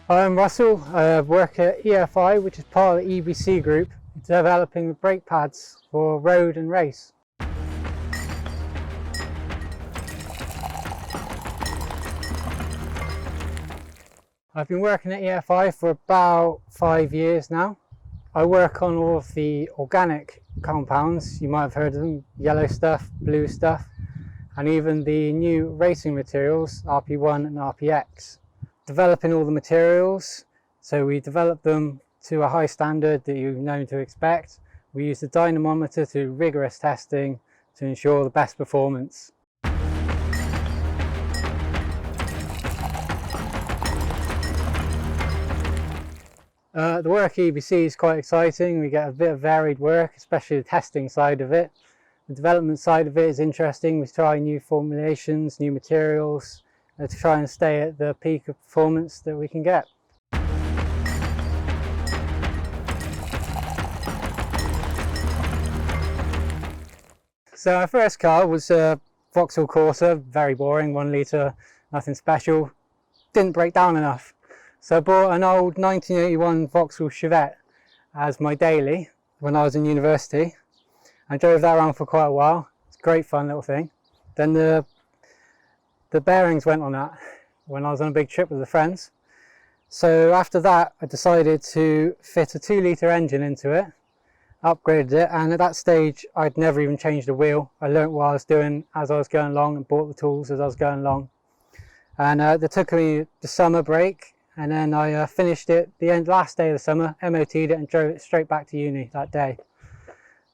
I'm Russell. I work at EFI, which is part of the EBC group, developing the brake pads for road and race. I've been working at EFI for about 5 years now. I work on all of the organic compounds. You might have heard of them: yellow stuff, blue stuff, and even the new racing materials, RP1 and RPX. Developing all the materials, so we develop them to a high standard that you're known to expect. We use the dynamometer to rigorous testing to ensure the best performance. The work at EBC is quite exciting. We get a bit of varied work, especially the testing side of it. The development side of it is interesting. We try new formulations, new materials, to try and stay at the peak of performance that we can get. So our first car was a Vauxhall Corsa, very boring, 1 litre, nothing special. Didn't break down enough. So I bought an old 1981 Vauxhall Chevette as my daily when I was in university. I drove that around for quite a while. It's a great fun little thing. Then the bearings went on that when I was on a big trip with the friends. So after that I decided to fit a 2 litre engine into it, upgraded it, and at that stage I'd never even changed a wheel. I learnt what I was doing as I was going along and bought the tools as I was going along. And they took me the summer break, and then I finished it the last day of the summer, MOT'd it and drove it straight back to uni that day.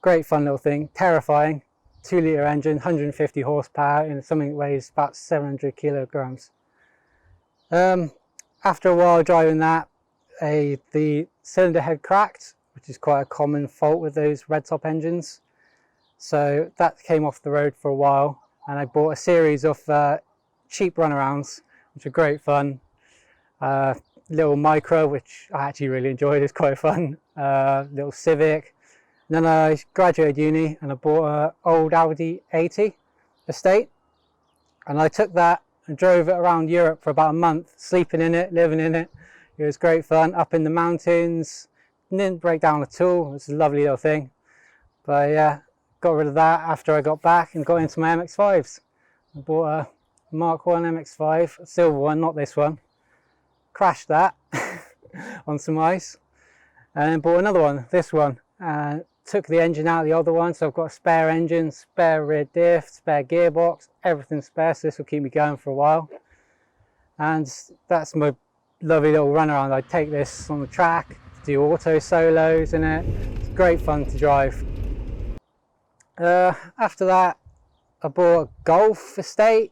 Great fun little thing, terrifying. 2 litre engine, 150 horsepower in something that weighs about 700 kilograms. After a while driving that, the cylinder head cracked, which is quite a common fault with those red top engines. So that came off the road for a while, and I bought a series of cheap runarounds, which are great fun. Little Micra, which I actually really enjoyed, it's quite fun. Little Civic. And then I graduated uni and I bought an old Audi 80 estate, and I took that and drove it around Europe for about a month, sleeping in it, living in it. It was great fun, up in the mountains. Didn't break down at all. It was a lovely little thing. But yeah, got rid of that after I got back and got into my MX-5s. I bought a Mark 1 MX-5, a silver one, not this one. Crashed that on some ice, and then bought another one, this one. Took the engine out of the other one, so I've got a spare engine, spare rear diff, spare gearbox, everything spare, so this will keep me going for a while. And that's my lovely little run around. I take this on the track, do auto solos in it. It's great fun to drive. After that I bought a Golf estate,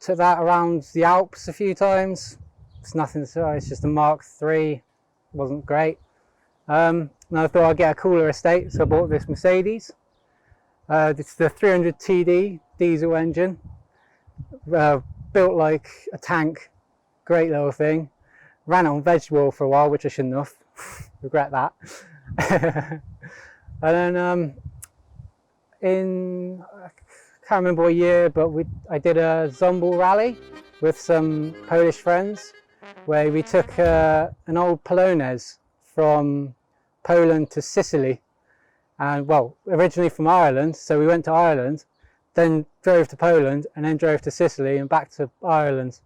took that around the Alps a few times. It's nothing, it's just a Mark III, wasn't great. And I thought I'd get a cooler estate, so I bought this Mercedes. It's the 300 TD diesel engine, built like a tank, great little thing. Ran it on vegetable oil for a while, which I shouldn't have, regret that. And then I can't remember what year, but I did a Zombel rally with some Polish friends, where we took an old Polonez from Poland to Sicily, and well, originally from Ireland, so we went to Ireland, then drove to Poland, and then drove to Sicily and back to Ireland.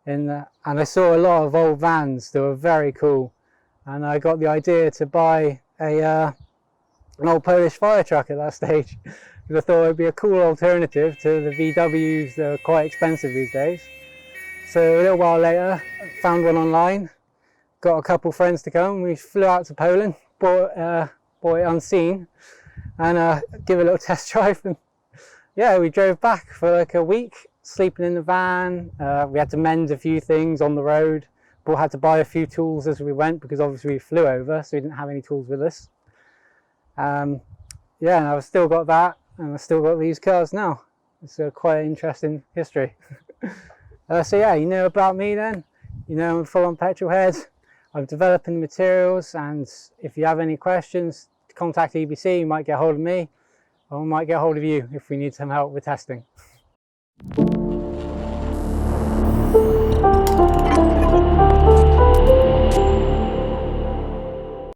And I saw a lot of old vans that were very cool, and I got the idea to buy an old Polish fire truck at that stage, because I thought it would be a cool alternative to the VWs that are quite expensive these days. So a little while later, I found one online, got a couple friends to come, we flew out to Poland, bought it unseen, and give it a little test drive. And yeah, we drove back for like a week, sleeping in the van. We had to mend a few things on the road, but had to buy a few tools as we went, because obviously we flew over, so we didn't have any tools with us. Yeah, and I've still got that, and I've still got these cars now. It's quite an interesting history. So yeah, you know about me then. You know, I'm a full-on petrol head. I'm developing materials, and if you have any questions, contact EBC. You might get hold of me, or I might get hold of you if we need some help with testing.